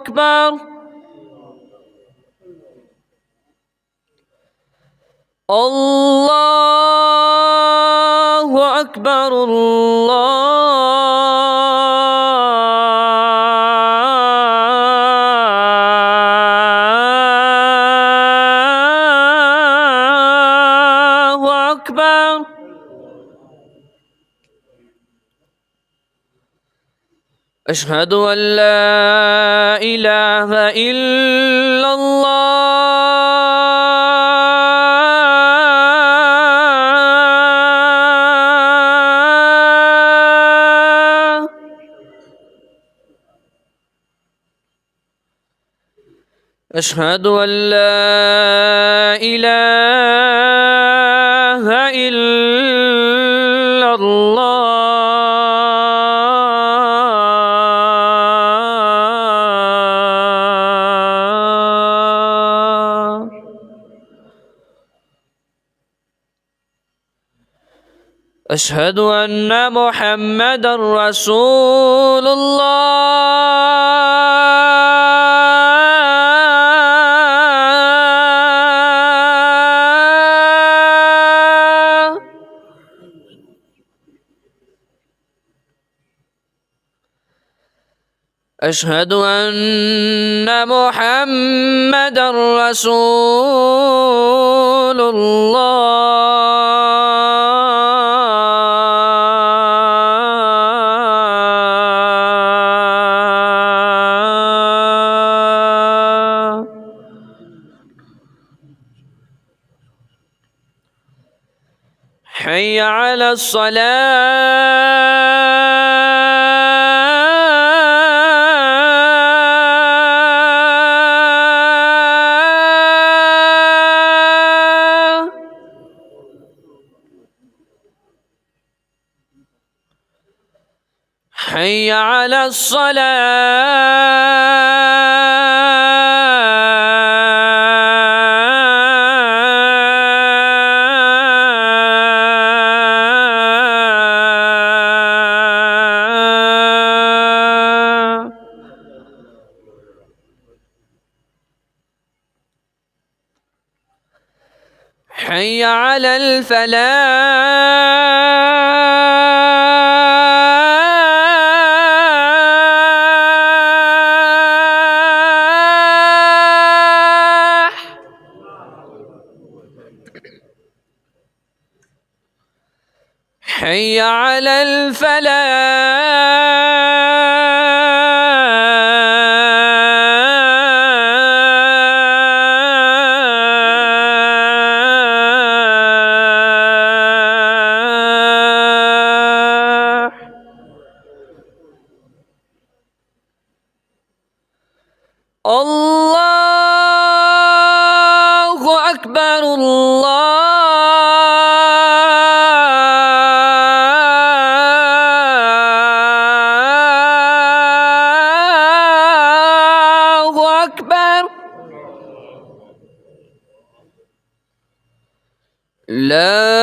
أكبر. الله أكبر. الله أكبر. أشهد أن لا إله إلا الله. أشهد أن لا إله إلا الله. أشهد أن محمدا رسول الله. أشهد أن محمدا رسول الله. حي على الصلاة. حي على الصلاة. حي على الفلاح. حي على الفلاح. الله أكبر. الله أكبر. لا